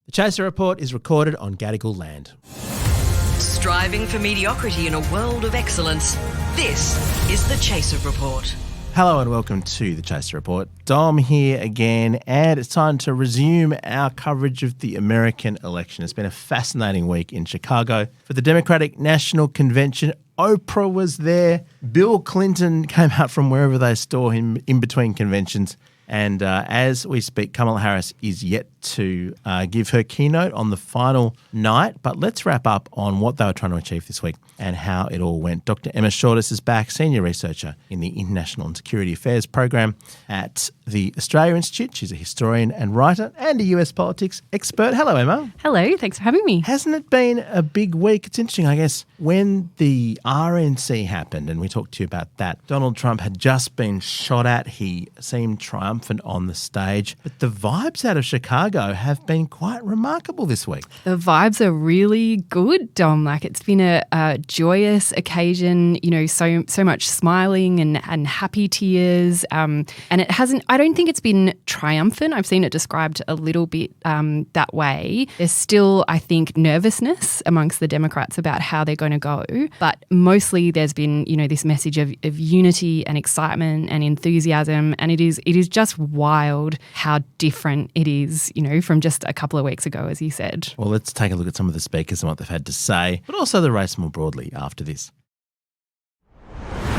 The Chaser Report is recorded on Gadigal land. Striving for mediocrity in a world of excellence. This is the Chaser Report. Hello and welcome to the Chaser Report. Dom here again, and it's time to resume our coverage of the American election. It's been a fascinating week in Chicago for the Democratic National Convention. Oprah was there. Bill Clinton came out from wherever they store him in between conventions. And as we speak, Kamala Harris is yet to give her keynote on the final night. But let's wrap up on what they were trying to achieve this week and how it all went. Dr Emma Shortis is back, senior researcher in the International and Security Affairs program at the Australia Institute. She's a historian and writer and a US politics expert. Hello, Emma. Hello, thanks for having me. Hasn't it been a big week? It's interesting, I guess, when the RNC happened, and we talked to you about that, Donald Trump had just been shot at. He seemed triumphant on the stage. But the vibes out of Chicago have been quite remarkable this week. The vibes are really good, Dom. Like, it's been a joyous occasion, you know, so much smiling and happy tears. And it hasn't, I don't think it's been triumphant. I've seen it described a little bit that way. There's still, I think, nervousness amongst the Democrats about how they're going to go. But mostly there's been, you know, this message of unity and excitement and enthusiasm. And it is just wild how different it is, you know, from just a couple of weeks ago, as you said. Well, let's take a look at some of the speakers and what they've had to say, but also the race more broadly after this.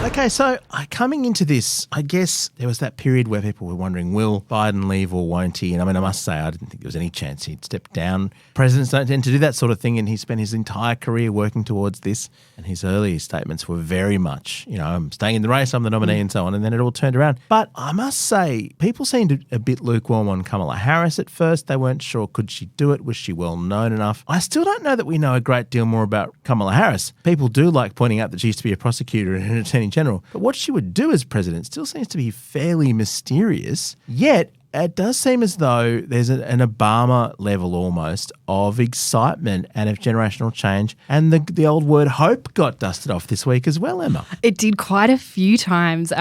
Okay, so coming into this, I guess there was that period where people were wondering, will Biden leave or won't he? And I mean, I must say, I didn't think there was any chance he'd step down. Presidents don't tend to do that sort of thing, and he spent his entire career working towards this. And his earlier statements were very much, you know, I'm staying in the race, I'm the nominee and so on. And then it all turned around. But I must say, people seemed a bit lukewarm on Kamala Harris at first. They weren't sure, could she do it? Was she well known enough? I still don't know that we know a great deal more about Kamala Harris. People do like pointing out that she used to be a prosecutor and an attorney general. But what she would do as president still seems to be fairly mysterious. Yet, it does seem as though there's an Obama level almost of excitement and of generational change. And the old word hope got dusted off this week as well, Emma. It did quite a few times.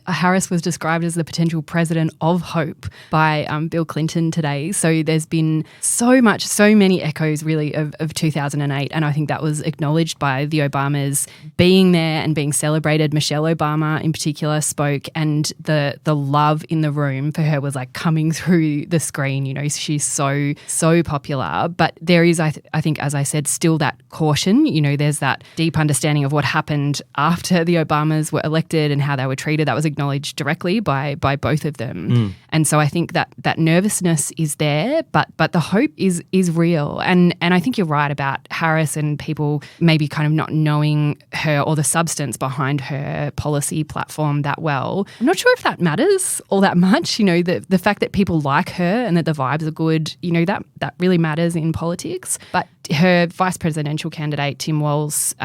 Harris was described as the potential president of hope by Bill Clinton today. So there's been so many echoes really of 2008. And I think that was acknowledged by the Obamas being there and being celebrated. Michelle Obama in particular spoke, and the love in the room for her was like coming through the screen. You know, she's so popular. But there is, I think, as I said, still that caution. You know, there's that deep understanding of what happened after the Obamas were elected and how they were treated. That was acknowledged directly by both of them. And so I think that nervousness is there, but the hope is real. And I think you're right about Harris and people maybe kind of not knowing her or the substance behind her policy platform that well. I'm not sure if that matters all that much. You know, the fact that people like her and that the vibes are good, you know, that really matters in politics. But her vice presidential candidate, Tim Walz,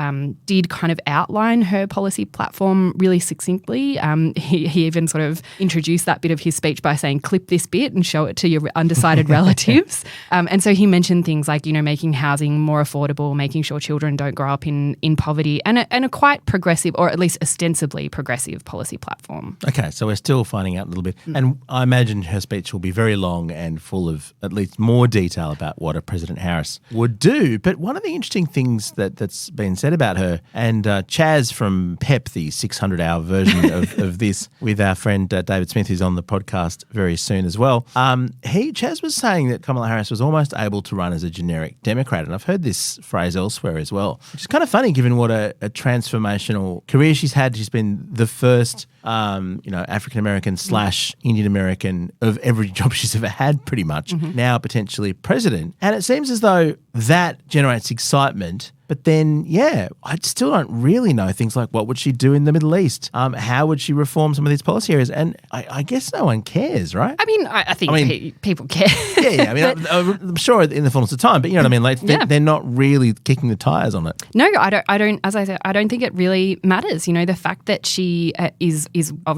did kind of outline her policy platform really succinctly. He even sort of introduced that bit of his speech by saying, clip this bit and show it to your undecided relatives. And so he mentioned things like, you know, making housing more affordable, making sure children don't grow up in poverty, and a quite progressive, or at least ostensibly progressive policy platform. Okay, so we're still finding out a little bit. And I imagine her speech will be very long and full of at least more detail about what a President Harris would do. But one of the interesting things that's been said about her, and Chaz from PEP, the 600-hour version of this, with our friend David Smith, who's on the podcast very soon as well, Chaz was saying that Kamala Harris was almost able to run as a generic Democrat. And I've heard this phrase elsewhere as well, which is kind of funny given what a transformational career she's had. She's been the first African-American / Indian-American of every job she's ever had, pretty much, now potentially president. And it seems as though that generates excitement. But then, I still don't really know things like what would she do in the Middle East? How would she reform some of these policy areas? And I guess no one cares, right? I mean, I think people care. Yeah. I mean, I'm sure in the fullness of time, but you know what I mean? Like, they're not really kicking the tires on it. No, I don't. As I said, I don't think it really matters. You know, the fact that she is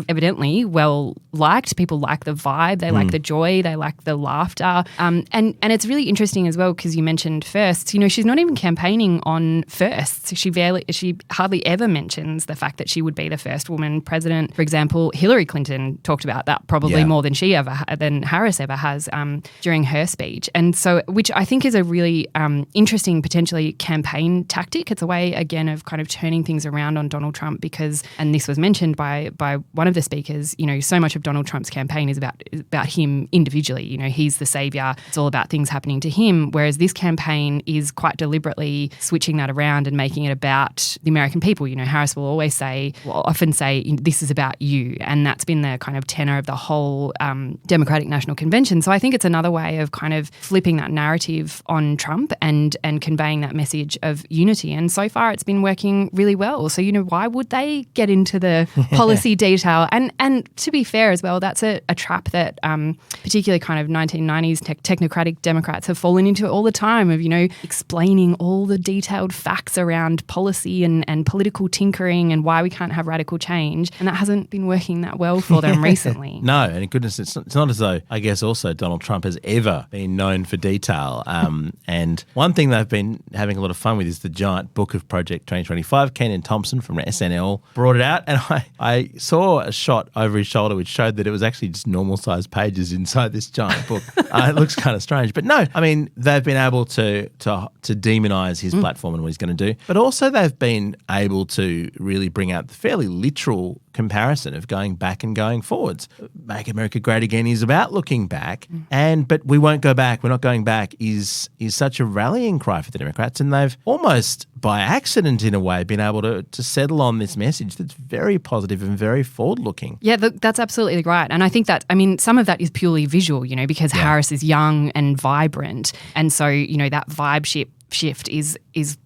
evidently well liked. People like the vibe. They like the joy. They like the laughter. And it's really interesting as well because you mentioned first, you know, she's not even campaigning on on firsts. She hardly ever mentions the fact that she would be the first woman president. For example, Hillary Clinton talked about that probably more than than Harris ever has during her speech. And so, which I think is a really interesting, potentially campaign tactic. It's a way, again, of kind of turning things around on Donald Trump because, and this was mentioned by one of the speakers, so much of Donald Trump's campaign is about him individually. He's the savior. It's all about things happening to him, whereas this campaign is quite deliberately switching that around and making it about the American people. Harris will often say, this is about you, and that's been the kind of tenor of the whole Democratic National Convention. So I think it's another way of kind of flipping that narrative on Trump and conveying that message of unity. And so far it's been working really well. So, why would they get into the policy detail? And to be fair as well, that's a trap that particularly kind of 1990s technocratic Democrats have fallen into all the time of, explaining all the detailed facts around policy and political tinkering and why we can't have radical change. And that hasn't been working that well for them recently. No, and goodness, it's not as though, I guess also Donald Trump has ever been known for detail. And one thing they've been having a lot of fun with is the giant book of Project 2025. Kenan Thompson from SNL brought it out, and I saw a shot over his shoulder which showed that it was actually just normal sized pages inside this giant book. It looks kind of strange. But no, I mean, they've been able to demonise his platform and what he's going to do. But also they've been able to really bring out the fairly literal comparison of going back and going forwards. Make America Great Again is about looking back, but we won't go back. We're not going back is such a rallying cry for the Democrats, and they've almost by accident in a way been able to settle on this message that's very positive and very forward-looking. Yeah, that's absolutely right. And I think that, some of that is purely visual, because Harris is young and vibrant, and so, that vibe shift is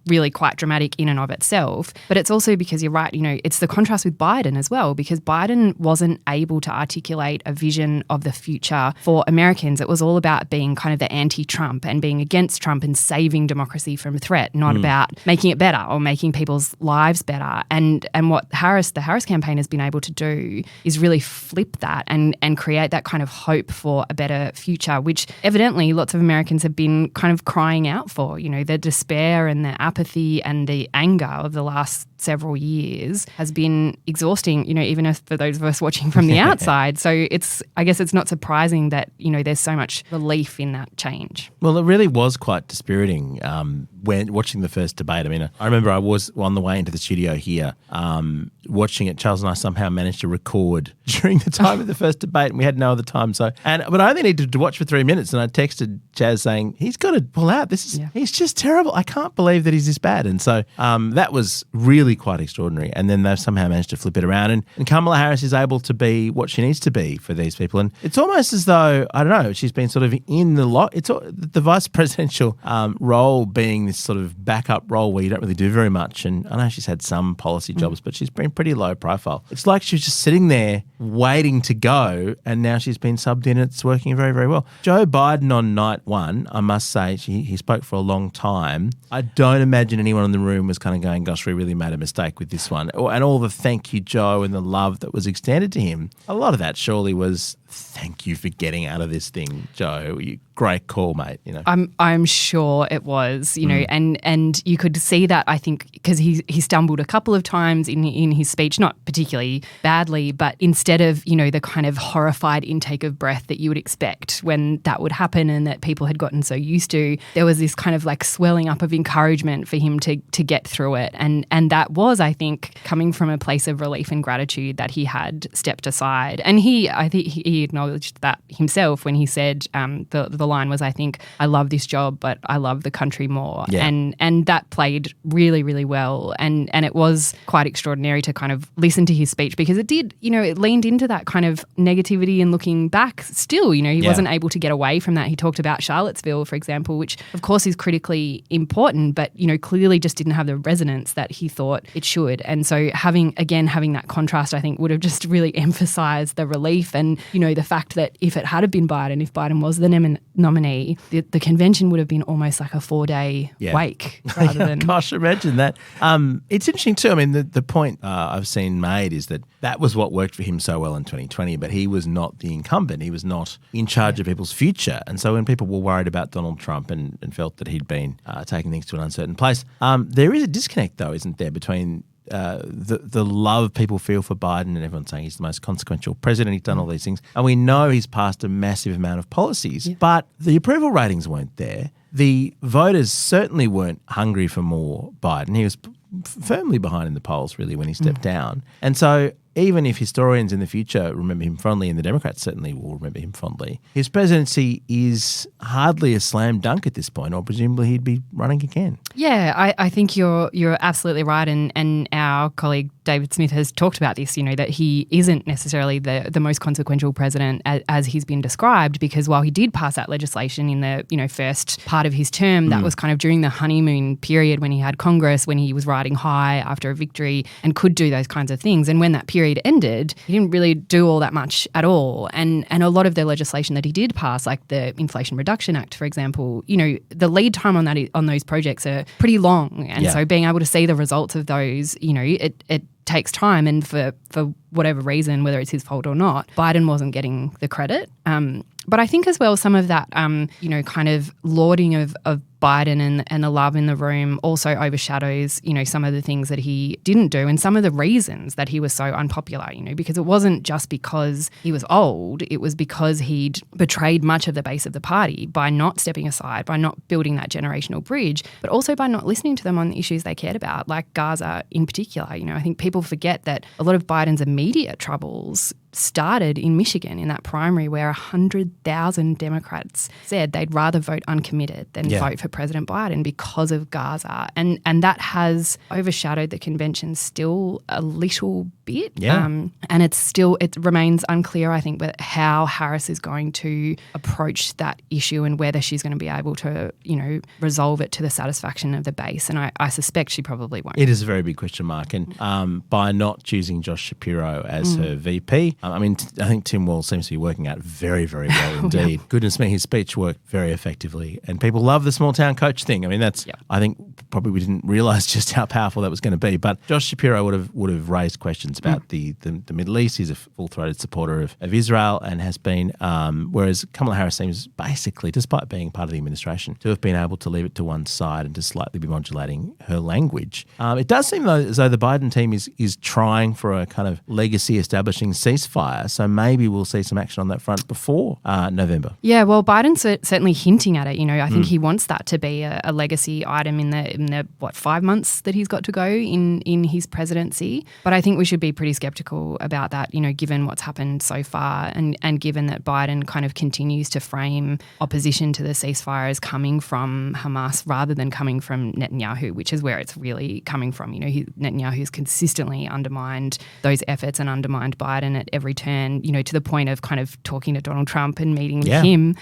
really quite dramatic in and of itself. But it's also because you're right, it's the contrast with Biden as well, because Biden wasn't able to articulate a vision of the future for Americans. It was all about being kind of the anti-Trump and being against Trump and saving democracy from threat, not about making it better or making people's lives better. And what the Harris campaign has been able to do is really flip that and create that kind of hope for a better future, which evidently lots of Americans have been kind of crying out for. The despair and the apathy and the anger of the last several years has been exhausting, even for those of us watching from the outside. So I guess it's not surprising that, there's so much relief in that change. Well, it really was quite dispiriting when watching the first debate. I remember I was on the way into the studio here watching it. Charles and I somehow managed to record during the time of the first debate, and we had no other time. But I only needed to watch for 3 minutes, and I texted Jazz saying, he's got to pull out. He's just terrible. I can't believe that he's this bad. And so that was really quite extraordinary. And then they've somehow managed to flip it around, and Kamala Harris is able to be what she needs to be for these people. And it's almost as though, I don't know, she's been sort of in the vice presidential role being this sort of backup role where you don't really do very much. And I know she's had some policy jobs, but she's been pretty low profile. It's like she was just sitting there waiting to go, and now she's been subbed in. It's working very, very well. Joe Biden on night one, I must say, he spoke for a long time. I don't imagine anyone in the room was kind of going, gosh, we really made a mistake with this one. And all the thank you, Joe, and the love that was extended to him, a lot of that surely was thank you for getting out of this thing, Joe. Great call, mate. I'm sure it was, and you could see that, I think, because he stumbled a couple of times in his speech, not particularly badly, but instead of, the kind of horrified intake of breath that you would expect when that would happen and that people had gotten so used to, there was this kind of like swelling up of encouragement for him to get through it. And that was, I think, coming from a place of relief and gratitude that he had stepped aside. And I think he acknowledged that himself when he said the line was, I think, I love this job, but I love the country more. Yeah. And that played really, really well. And it was quite extraordinary to kind of listen to his speech, because it did, it leaned into that kind of negativity and looking back still, he wasn't able to get away from that. He talked about Charlottesville, for example, which of course is critically important, but, clearly just didn't have the resonance that he thought it should. And so having that contrast, I think, would have just really emphasised the relief. And, the fact that if it had been Biden, if Biden was the nominee, the convention would have been almost like a 4-day wake rather than... Gosh, imagine that. It's interesting too. I mean, the point I've seen made is that was what worked for him so well in 2020, but he was not the incumbent. He was not in charge of people's future. And so when people were worried about Donald Trump and felt that he'd been taking things to an uncertain place, there is a disconnect, though, isn't there, between the love people feel for Biden, and everyone's saying he's the most consequential president, he's done all these things, and we know he's passed a massive amount of policies, but the approval ratings weren't there. The voters certainly weren't hungry for more Biden. He was firmly behind in the polls, really, when he stepped down. And so even if historians in the future remember him fondly, and the Democrats certainly will remember him fondly, his presidency is hardly a slam dunk at this point, or presumably he'd be running again. Yeah, I think you're absolutely right, and our colleague David Smith has talked about this, that he isn't necessarily the most consequential president as he's been described, because while he did pass that legislation in the first part of his term, that was kind of during the honeymoon period when he had Congress, when he was riding high after a victory and could do those kinds of things. And when that period ended, he didn't really do all that much at all. And a lot of the legislation that he did pass, like the Inflation Reduction Act, for example, the lead time on those projects are pretty long. And so being able to see the results of those, it takes time, and for whatever reason, whether it's his fault or not, Biden wasn't getting the credit. But I think as well, some of that, kind of lauding of Biden and the love in the room also overshadows, some of the things that he didn't do and some of the reasons that he was so unpopular, because it wasn't just because he was old, it was because he'd betrayed much of the base of the party by not stepping aside, by not building that generational bridge, but also by not listening to them on the issues they cared about, like Gaza in particular. I think people forget that a lot of Biden's immediate troubles started in Michigan in that primary where 100,000 Democrats said they'd rather vote uncommitted than vote for President Biden because of Gaza. And that has overshadowed the convention still a little bit. And it remains unclear, I think, how Harris is going to approach that issue and whether she's going to be able to, resolve it to the satisfaction of the base. And I suspect she probably won't. It is a very big question mark. And by not choosing Josh Shapiro as her VP, I think Tim Walz seems to be working out very, very well indeed. Goodness me, his speech worked very effectively. And people love the small town coach thing. I think probably we didn't realise just how powerful that was going to be. But Josh Shapiro would have raised questions about the Middle East. He's a full-throated supporter of Israel and has been, whereas Kamala Harris seems basically, despite being part of the administration, to have been able to leave it to one side and to slightly be modulating her language. It does seem as though the Biden team is trying for a kind of legacy establishing ceasefire, so maybe we'll see some action on that front before November. Yeah, well, Biden's certainly hinting at it. I think he wants that to be a legacy item in the 5 months that he's got to go in his presidency. But I think we should be pretty skeptical about that, given what's happened so far and given that Biden kind of continues to frame opposition to the ceasefire as coming from Hamas rather than coming from Netanyahu, which is where it's really coming from. Netanyahu's consistently undermined those efforts and undermined Biden at every turn, to the point of kind of talking to Donald Trump and meeting with him,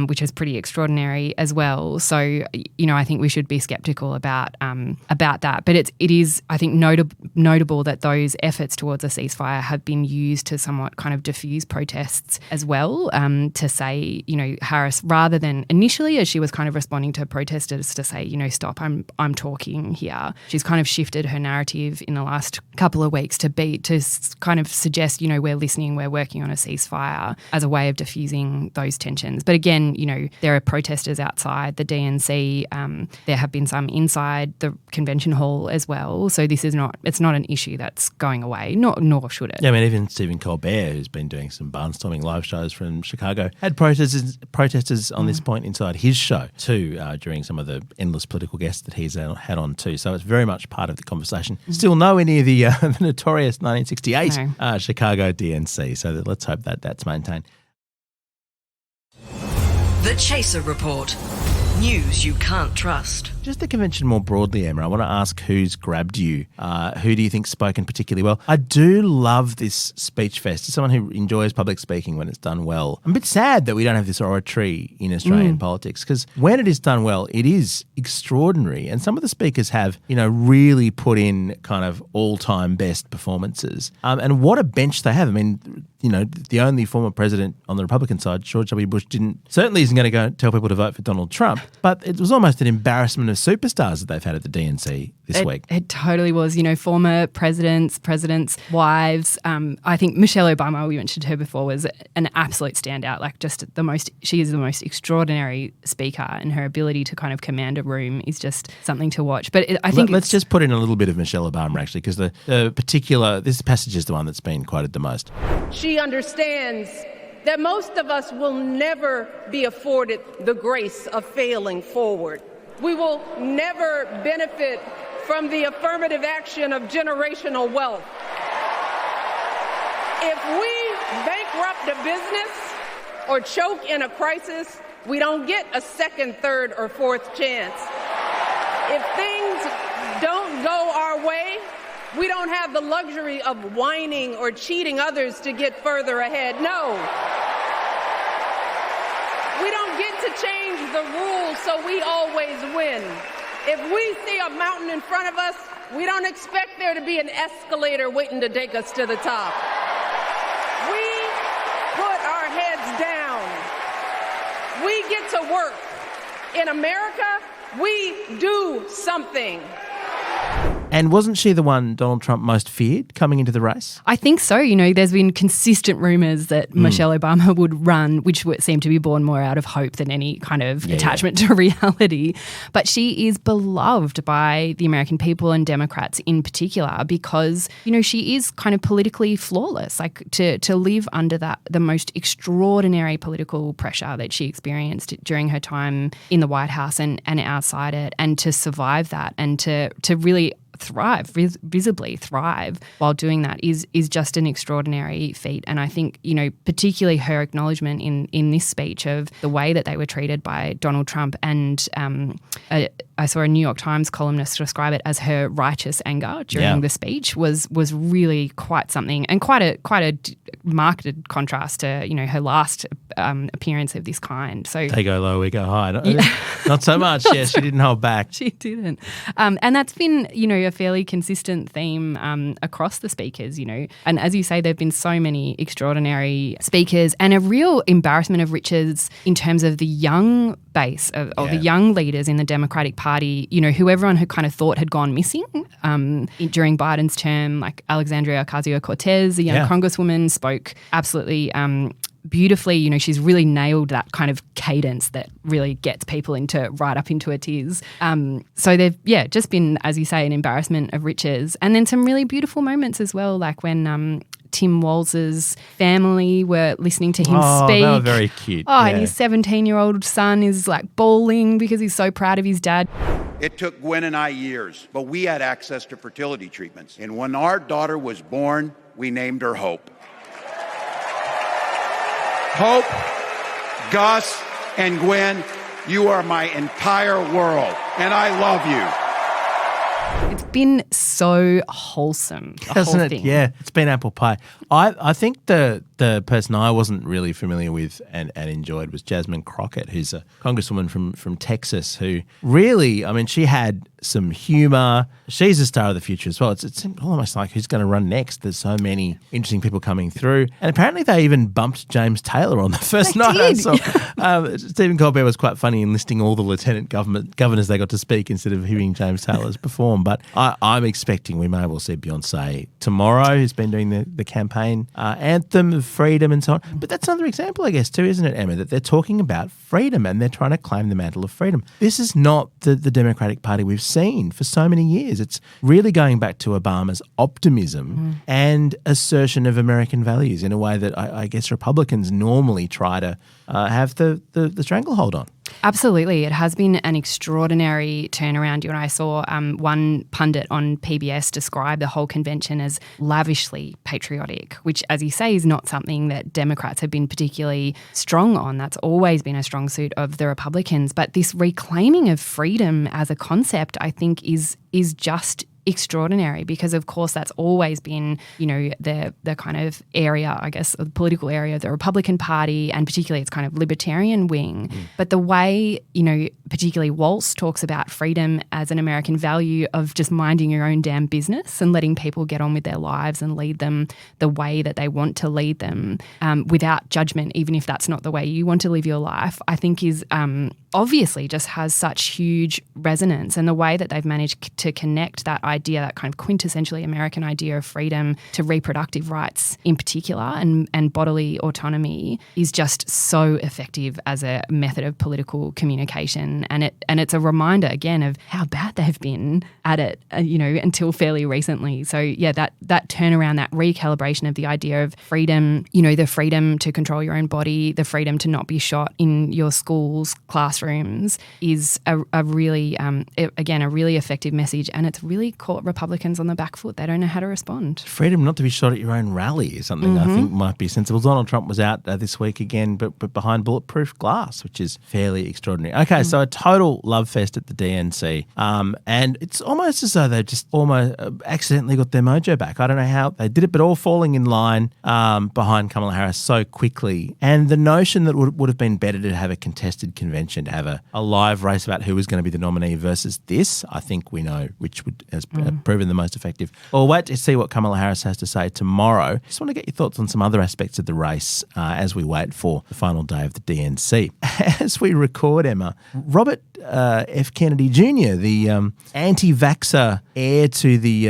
which is pretty extraordinary as well. So, I think we should be skeptical about that. But it is, I think, notable that those efforts towards a ceasefire have been used to somewhat kind of diffuse protests as well, to say, Harris, rather than initially as she was kind of responding to protesters to say, stop, I'm talking here. She's kind of shifted her narrative in the last couple of weeks to kind of suggest, we're listening, we're working on a ceasefire as a way of diffusing those tensions. But again, there are protesters outside the DNC. There have been some inside the convention hall as well. So it's not an issue that's going away, nor should it. Yeah, even Stephen Colbert, who's been doing some barnstorming live shows from Chicago, had protesters on this point inside his show too, during some of the endless political guests that he's had on too. So it's very much part of the conversation. Still nowhere near the notorious 1968 Chicago DNC. So let's hope that's maintained. The Chaser Report. News you can't trust. Just the convention more broadly, Emma, I want to ask who's grabbed you. Who do you think's spoken particularly well? I do love this speech fest. As someone who enjoys public speaking when it's done well, I'm a bit sad that we don't have this oratory in Australian politics, because when it is done well, it is extraordinary. And some of the speakers have, really put in kind of all-time best performances. And what a bench they have. the only former president on the Republican side, George W. Bush, certainly isn't going to go tell people to vote for Donald Trump, but it was almost an embarrassment of superstars that they've had at the DNC this week. It totally was. Former presidents, wives. I think Michelle Obama, we mentioned her before, was an absolute standout. She is the most extraordinary speaker, and her ability to kind of command a room is just something to watch. But I think let's just put in a little bit of Michelle Obama, actually, because this passage is the one that's been quoted the most. She understands that most of us will never be afforded the grace of failing forward. We will never benefit from the affirmative action of generational wealth. If we bankrupt a business or choke in a crisis, we don't get a second, third, or fourth chance. If things don't go our way, we don't have the luxury of whining or cheating others to get further ahead. No. We don't get to change the rules so we always win. If we see a mountain in front of us, we don't expect there to be an escalator waiting to take us to the top. We put our heads down. We get to work. In America, we do something. And wasn't she the one Donald Trump most feared coming into the race? I think so. There's been consistent rumours that Michelle Obama would run, which would seem to be born more out of hope than any kind of attachment to reality. But she is beloved by the American people and Democrats in particular because, she is kind of politically flawless. Like to live under the most extraordinary political pressure that she experienced during her time in the White House and outside it, and to survive that and to really thrive, visibly thrive while doing that is just an extraordinary feat. And I think, particularly her acknowledgement in this speech of the way that they were treated by Donald Trump, and I saw a New York Times columnist describe it as her righteous anger during the speech was really quite something, and quite a marked contrast to, her last appearance of this kind. So they go low, we go high. Not so much. Yes, she didn't hold back. She didn't. And that's been, a fairly consistent theme across the speakers, And as you say, there have been so many extraordinary speakers, and a real embarrassment of riches in terms of the young base of the young leaders in the Democratic Party, who everyone who kind of thought had gone missing during Biden's term, like Alexandria Ocasio-Cortez, a young congresswoman, spoke absolutely beautifully. She's really nailed that kind of cadence that really gets people right up into a tears. So they've, just been, as you say, an embarrassment of riches. And then some really beautiful moments as well, like when Tim Walz's family were listening to him speak. They were very cute. And his 17-year-old son is like bawling because he's so proud of his dad. It took Gwen and I years, but we had access to fertility treatments. And when our daughter was born, we named her Hope. Hope, Gus, and Gwen, you are my entire world, and I love you. It's been so wholesome, the whole thing. Yeah, it's been apple pie. I think the person I wasn't really familiar with and enjoyed was Jasmine Crockett, who's a congresswoman from Texas, who really, she had some humour. She's a star of the future as well. It's almost like who's going to run next. There's so many interesting people coming through. And apparently they even bumped James Taylor on the first night. So Stephen Colbert was quite funny in listing all the lieutenant governors they got to speak instead of hearing James Taylor's perform. But I'm expecting we may well see Beyonce tomorrow, who's been doing the campaign anthem of freedom and so on. But that's another example, I guess, too, isn't it, Emma, that they're talking about freedom and they're trying to claim the mantle of freedom. This is not the Democratic Party we've seen for so many years. It's really going back to Obama's optimism and assertion of American values in a way that I guess Republicans normally try to have the stranglehold on. Absolutely. It has been an extraordinary turnaround. I saw one pundit on PBS describe the whole convention as lavishly patriotic, which, as you say, is not something that Democrats have been particularly strong on. That's always been a strong suit of the Republicans. But this reclaiming of freedom as a concept, I think, is just extraordinary because, of course, that's always been, the kind of area, I guess, the political area of the Republican Party and particularly its kind of libertarian wing. But the way, particularly Walz talks about freedom as an American value of just minding your own damn business and letting people get on with their lives and lead them the way that they want to lead them without judgment, even if that's not the way you want to live your life, I think is obviously just has such huge resonance. And the way that they've managed to connect that idea, that kind of quintessentially American idea of freedom to reproductive rights in particular and bodily autonomy is just so effective as a method of political communication. And it's a reminder, again, of how bad they've been at it, until fairly recently. So, yeah, that turnaround, that recalibration of the idea of freedom, the freedom to control your own body, the freedom to not be shot in your school's classrooms is a really, again, a really effective message. And it's really caught Republicans on the back foot. They don't know how to respond. Freedom not to be shot at your own rally is something I think might be sensible. Donald Trump was out this week again, but behind bulletproof glass, which is fairly extraordinary. Okay, so a total love fest at the DNC. And it's almost as though they just almost accidentally got their mojo back. I don't know how they did it, but all falling in line behind Kamala Harris so quickly. And the notion that would have been better to have a contested convention, to have a live race about who was going to be the nominee versus this, I think we know which has proven the most effective. We'll wait to see what Kamala Harris has to say tomorrow. Just want to get your thoughts on some other aspects of the race as we wait for the final day of the DNC. As we record, Emma, Robert F. Kennedy Jr., the anti-vaxxer heir to the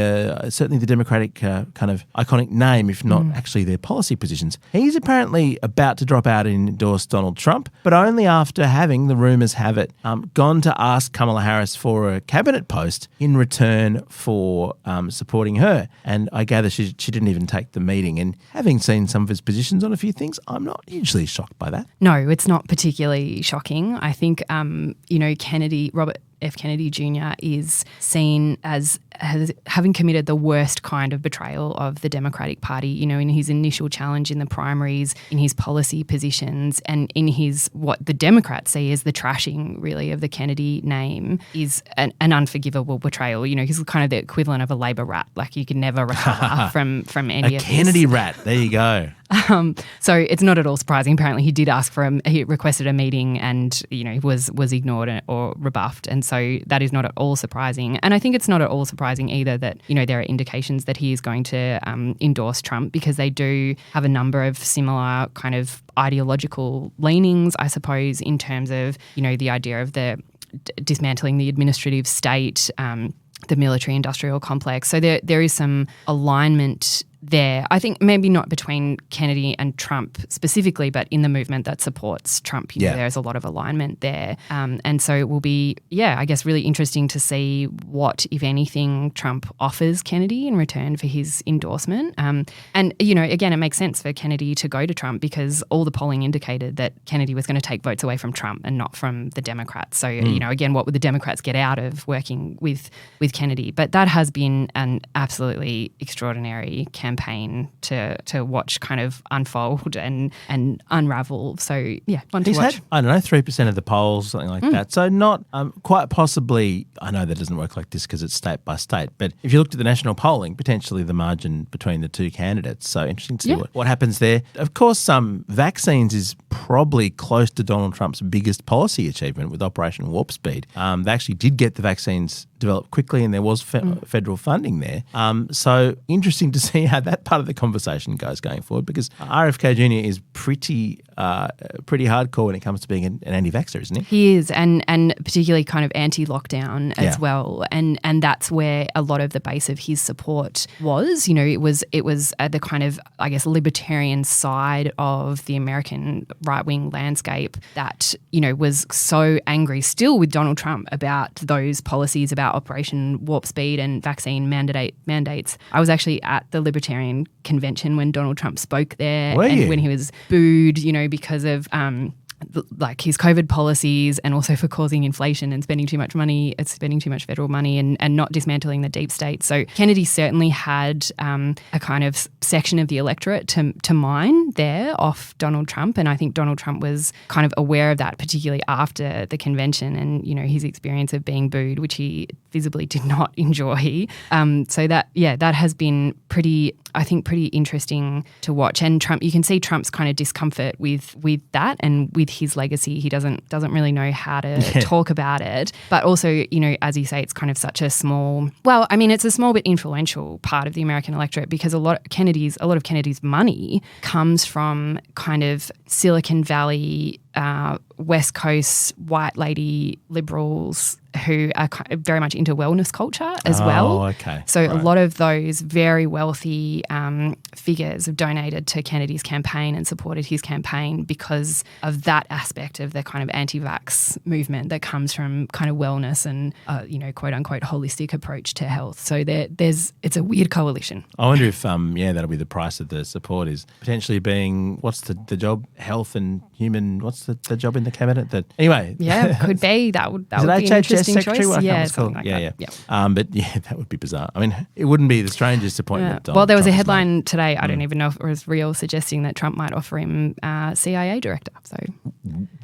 certainly the Democratic kind of iconic name, if not actually their policy positions, he's apparently about to drop out and endorse Donald Trump, but only after having, the rumours have it, gone to ask Kamala Harris for a cabinet post in return for supporting her. And I gather she didn't even take the meeting. And having seen some of his positions on a few things, I'm not hugely shocked by that. No, it's not particularly shocking. I think, Robert F. Kennedy Jr. is seen as having committed the worst kind of betrayal of the Democratic Party, in his initial challenge in the primaries, in his policy positions, and in his, what the Democrats see as the trashing, really, of the Kennedy name is an unforgivable betrayal. He's kind of the equivalent of a Labor rat. Like, you can never recover from any of this. A Kennedy rat. There you go. So it's not at all surprising. Apparently he did ask he requested a meeting and, was ignored or rebuffed. And so that is not at all surprising. And I think it's not at all surprising either that, there are indications that he is going to endorse Trump, because they do have a number of similar kind of ideological leanings, I suppose, in terms of, the idea of the dismantling the administrative state, the military-industrial complex. So there is some alignment there. I think maybe not between Kennedy and Trump specifically, but in the movement that supports Trump, there's a lot of alignment there. And so it will be, I guess, really interesting to see what, if anything, Trump offers Kennedy in return for his endorsement. And, again, it makes sense for Kennedy to go to Trump because all the polling indicated that Kennedy was going to take votes away from Trump and not from the Democrats. So, again, what would the Democrats get out of working with Kennedy? But that has been an absolutely extraordinary campaign to watch kind of unfold and unravel. So, fun to He's watch. had, I don't know, 3% of the polls, something like that. So not quite possibly, I know that doesn't work like this because it's state by state, but if you looked at the national polling, potentially the margin between the two candidates. So interesting to see what happens there. Of course, vaccines is probably close to Donald Trump's biggest policy achievement with Operation Warp Speed. They actually did get the vaccines developed quickly and there was federal funding there. So interesting to see how that part of the conversation goes going forward, because RFK Jr. is pretty hardcore when it comes to being an anti-vaxxer, isn't he? He is, and particularly kind of anti-lockdown as well. And that's where a lot of the base of his support was. It was the kind of, I guess, libertarian side of the American right-wing landscape that, was so angry still with Donald Trump about those policies about Operation Warp Speed and vaccine mandates. I was actually at the Libertarian convention when Donald Trump spoke there, Were you? When he was booed, because of like his COVID policies, and also for causing inflation and spending too much money, spending too much federal money, and not dismantling the deep state. So Kennedy certainly had a kind of section of the electorate to mine there off Donald Trump, and I think Donald Trump was kind of aware of that, particularly after the convention and, you know, his experience of being booed, which he visibly did not enjoy. So that has been pretty interesting to watch. And Trump, you can see Trump's kind of discomfort with that and with his legacy. He doesn't really know how to talk about it. But also, you know, as you say, it's kind of such a small, well, I mean, it's a small but influential part of the American electorate, because a lot of Kennedy's money comes from kind of Silicon Valley, West Coast white lady liberals who are very much into wellness culture as well. Oh, okay. So a lot of those very wealthy figures have donated to Kennedy's campaign and supported his campaign because of that aspect of the kind of anti-vax movement that comes from kind of wellness and, you know, quote unquote holistic approach to health. So it's a weird coalition. I wonder if, that'll be the price of the support, is potentially being, what's the job? Health and human, what's the job in the cabinet? Anyway. Yeah, could be. That would be an HHS interesting secretary? choice. Yeah, something like that. Yeah. But yeah, that would be bizarre. I mean, it wouldn't be the strangest appointment. Well, there was a headline today, I don't even know if it was real, suggesting that Trump might offer him CIA director. So,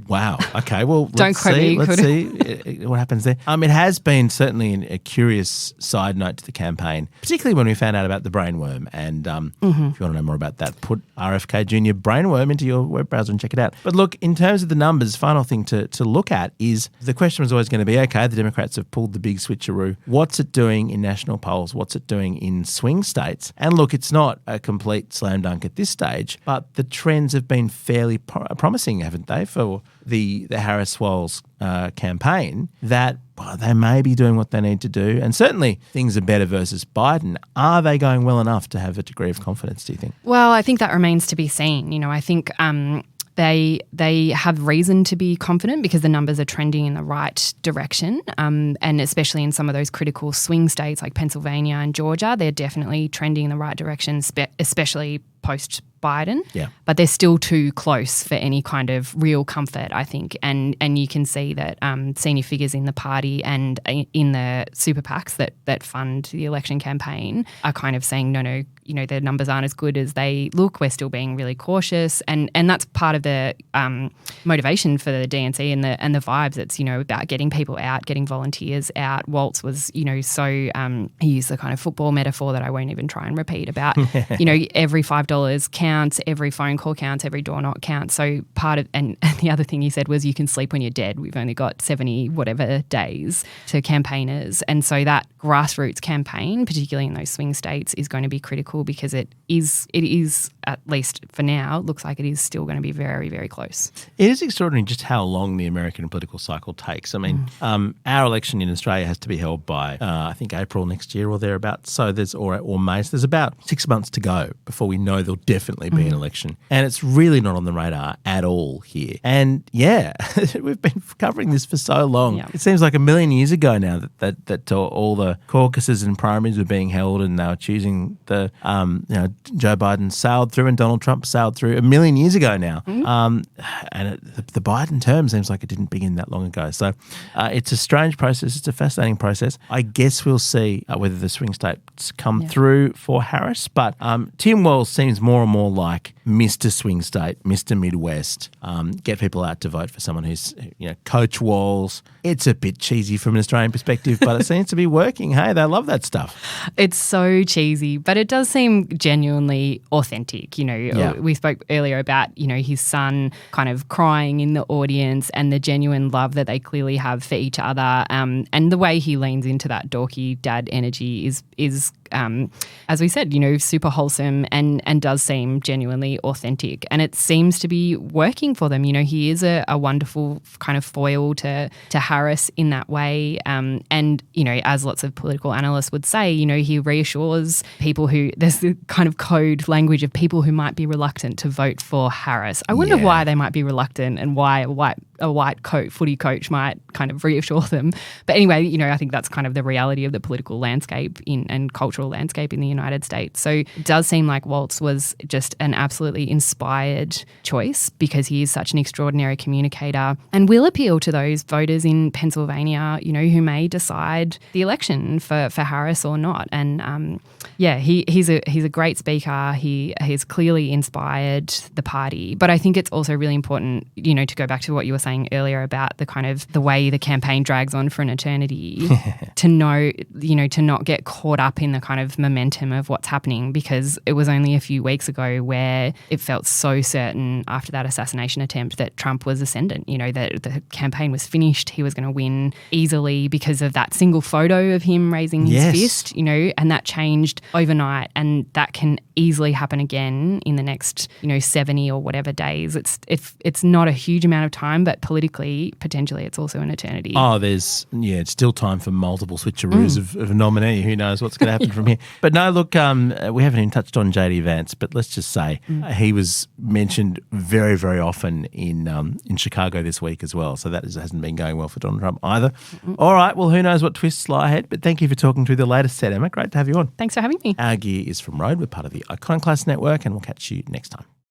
wow. Okay. Well, don't quote me. Let's see what happens there. It has been certainly a curious side note to the campaign, particularly when we found out about the brainworm. And if you want to know more about that, put RFK Jr. brainworm into your web browser and check it out. But look, in terms of the numbers, final thing to look at is the question was always going to be, okay, the Democrats have pulled the big switcheroo. What's it doing in national polls? What's it doing in swing states? And look, it's not a complete slam dunk at this stage, but the trends have been fairly promising, haven't they, for the Harris-Walz campaign, that they may be doing what they need to do. And certainly things are better versus Biden. Are they going well enough to have a degree of confidence, do you think? Well, I think that remains to be seen. You know, I think they have reason to be confident because the numbers are trending in the right direction, and especially in some of those critical swing states like Pennsylvania and Georgia, they're definitely trending in the right direction, especially post-Biden. Yeah. But they're still too close for any kind of real comfort, I think. And you can see that senior figures in the party and in the super PACs that fund the election campaign are kind of saying, no, you know, the numbers aren't as good as they look. We're still being really cautious. And that's part of the motivation for the DNC and the vibes. It's, you know, about getting people out, getting volunteers out. Waltz was, you know, so he used the kind of football metaphor that I won't even try and repeat about, you know, every $5 counts, every phone call counts, every door knock counts. So part of, and the other thing he said was, you can sleep when you're dead. We've only got 70 whatever days to campaigners. And so that grassroots campaign, particularly in those swing states, is going to be critical because it is, at least for now, looks like it is still going to be very, very close. It is extraordinary just how long the American political cycle takes. I mean, our election in Australia has to be held by, I think, April next year or thereabouts. So there's, or May. So there's about 6 months to go before we know there'll definitely be an election. And it's really not on the radar at all here. And yeah, we've been covering this for so long. Yeah. It seems like a million years ago now that all the caucuses and primaries were being held and they were choosing the, Joe Biden sailed through and Donald Trump sailed through a million years ago now. And the Biden term seems like it didn't begin that long ago. So it's a strange process. It's a fascinating process. I guess we'll see whether the swing states come through for Harris. But Tim Walz seems more and more like Mr. Swing State, Mr. Midwest. Get people out to vote for someone who's, Coach Walz. It's a bit cheesy from an Australian perspective, but it seems to be working. Hey, they love that stuff. It's so cheesy, but it does seem genuinely authentic. We spoke earlier about, his son kind of crying in the audience and the genuine love that they clearly have for each other. And the way he leans into that dorky dad energy is as we said, super wholesome and does seem genuinely authentic. And it seems to be working for them. He is a wonderful kind of foil to Harris in that way. And, as lots of political analysts would say, he reassures people who, there's the kind of code language of people who might be reluctant to vote for Harris. I wonder why they might be reluctant and why a white footy coach might kind of reassure them. But anyway, I think that's kind of the reality of the political landscape and cultural landscape in the United States. So it does seem like Walz was just an absolutely inspired choice because he is such an extraordinary communicator and will appeal to those voters in Pennsylvania, who may decide the election for Harris or not. And he's a great speaker. He has clearly inspired the party. But I think it's also really important, to go back to what you were saying earlier about the kind of the way the campaign drags on for an eternity, to know, to not get caught up in the kind of momentum of what's happening, because it was only a few weeks ago where it felt so certain after that assassination attempt that Trump was ascendant, that the campaign was finished. He was going to win easily because of that single photo of him raising his fist, and that changed overnight, and that can easily happen again in the next, 70 or whatever days. It's not a huge amount of time, but politically, potentially, it's also an eternity. Oh, it's still time for multiple switcheroos of a nominee. Who knows what's going to happen from here? But no, look, we haven't even touched on JD Vance, but let's just say he was mentioned very, very often in Chicago this week as well. So that hasn't been going well for Donald Trump either. All right, well, who knows what twists lie ahead? But thank you for talking through the latest set, Emma. Great to have you on. Thanks for having me. Our gear is from Rode. We're part of the Iconoclast Network, and we'll catch you next time.